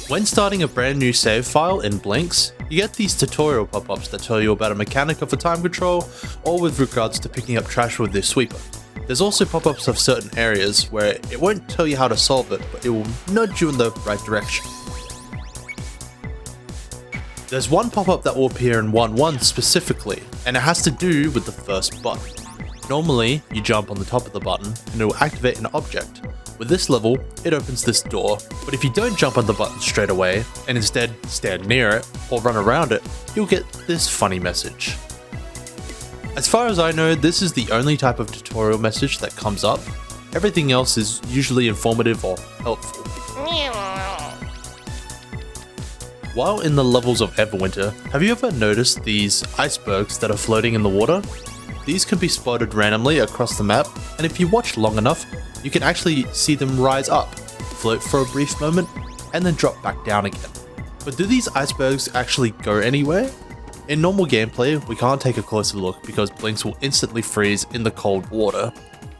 When starting a brand new save file in Blinx, you get these tutorial pop-ups that tell you about a mechanic of a time control or with regards to picking up trash with this sweeper. There's also pop-ups of certain areas where it won't tell you how to solve it, but it will nudge you in the right direction. There's one pop-up that will appear in 1.1 specifically, and it has to do with the first button. Normally, you jump on the top of the button and it will activate an object. With this level, it opens this door, but if you don't jump on the button straight away, and instead stand near it or run around it, you'll get this funny message. As far as I know, this is the only type of tutorial message that comes up. Everything else is usually informative or helpful. While in the levels of Everwinter, have you ever noticed these icebergs that are floating in the water? These can be spotted randomly across the map, and if you watch long enough, you can actually see them rise up, float for a brief moment, and then drop back down again. But do these icebergs actually go anywhere? In normal gameplay, we can't take a closer look because Blinx will instantly freeze in the cold water,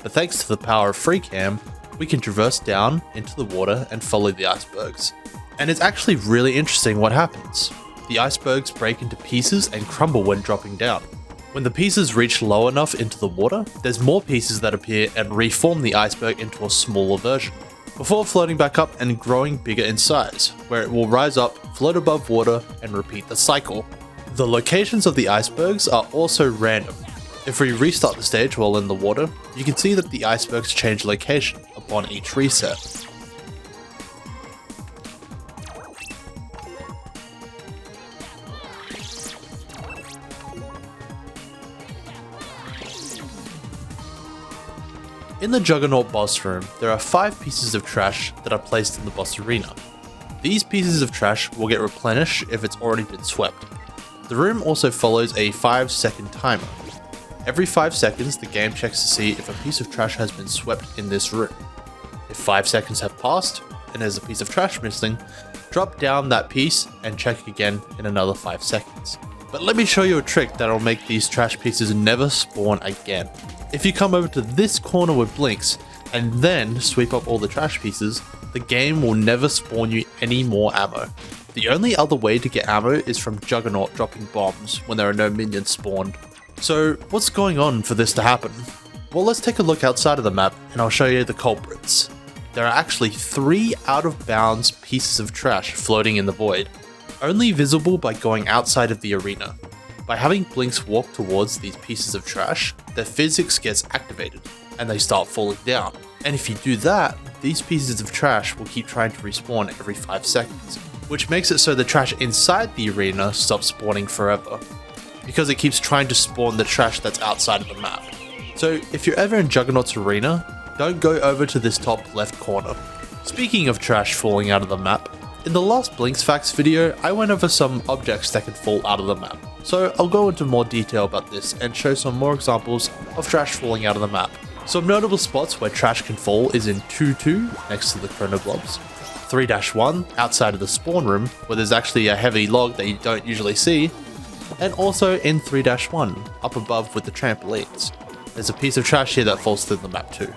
but thanks to the power of FreeCam, we can traverse down into the water and follow the icebergs. And it's actually really interesting what happens. The icebergs break into pieces and crumble when dropping down. When the pieces reach low enough into the water, there's more pieces that appear and reform the iceberg into a smaller version, before floating back up and growing bigger in size, where it will rise up, float above water, and repeat the cycle. The locations of the icebergs are also random. If we restart the stage while in the water, you can see that the icebergs change location upon each reset. In the Juggernaut boss room, there are 5 pieces of trash that are placed in the boss arena. These pieces of trash will get replenished if it's already been swept. The room also follows a 5-second timer. Every 5 seconds, the game checks to see if a piece of trash has been swept in this room. If 5 seconds have passed and there's a piece of trash missing, drop down that piece and check again in another 5 seconds. But let me show you a trick that'll make these trash pieces never spawn again. If you come over to this corner with Blinx and then sweep up all the trash pieces, the game will never spawn you any more ammo. The only other way to get ammo is from Juggernaut dropping bombs when there are no minions spawned. So what's going on for this to happen? Well, let's take a look outside of the map and I'll show you the culprits. There are actually 3 out of bounds pieces of trash floating in the void, only visible by going outside of the arena. By having Blinx walk towards these pieces of trash, their physics gets activated and they start falling down. And if you do that, these pieces of trash will keep trying to respawn every 5 seconds, which makes it so the trash inside the arena stops spawning forever, because it keeps trying to spawn the trash that's outside of the map. So if you're ever in Juggernaut's arena, don't go over to this top left corner. Speaking of trash falling out of the map, in the last Blinx Facts video, I went over some objects that can fall out of the map. So I'll go into more detail about this and show some more examples of trash falling out of the map. Some notable spots where trash can fall is in 2.2 next to the chronoblobs, 3-1 outside of the spawn room where there's actually a heavy log that you don't usually see, and also in 3-1 up above with the trampolines. There's a piece of trash here that falls through the map too.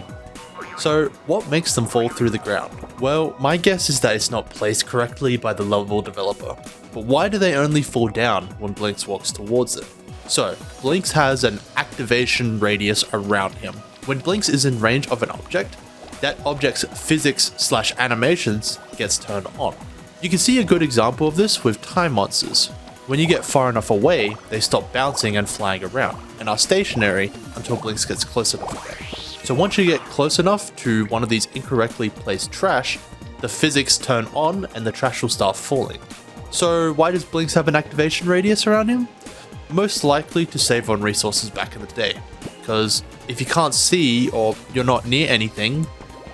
So what makes them fall through the ground? Well, my guess is that it's not placed correctly by the level developer. But why do they only fall down when Blinx walks towards it? So, Blinx has an activation radius around him. When Blinx is in range of an object, that object's physics/animations gets turned on. You can see a good example of this with time monsters. When you get far enough away, they stop bouncing and flying around, and are stationary until Blinx gets close enough. So once you get close enough to one of these incorrectly placed trash, the physics turn on and the trash will start falling. So why does Blinx have an activation radius around him? Most likely to save on resources back in the day, because if you can't see or you're not near anything,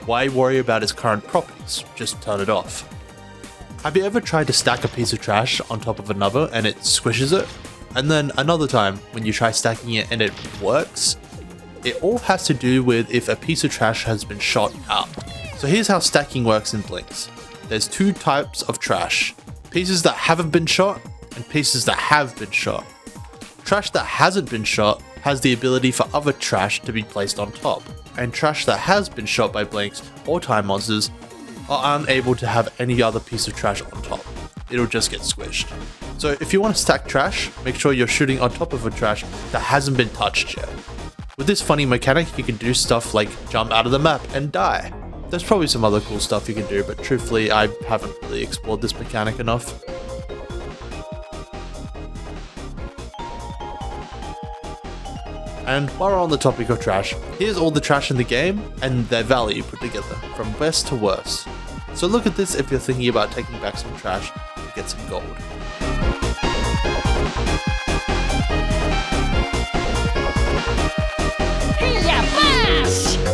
why worry about its current properties? Just turn it off. Have you ever tried to stack a piece of trash on top of another and it squishes it? And then another time when you try stacking it and it works? It all has to do with if a piece of trash has been shot out. So here's how stacking works in Blinx. There's 2 types of trash. Pieces that haven't been shot and pieces that have been shot. Trash that hasn't been shot has the ability for other trash to be placed on top. And trash that has been shot by Blinx or time monsters are unable to have any other piece of trash on top. It'll just get squished. So if you want to stack trash, make sure you're shooting on top of a trash that hasn't been touched yet. With this funny mechanic, you can do stuff like jump out of the map and die. There's probably some other cool stuff you can do, but truthfully, I haven't really explored this mechanic enough. And while we're on the topic of trash, here's all the trash in the game and their value put together, from best to worst. So look at this if you're thinking about taking back some trash to get some gold. Hey, ya, boss!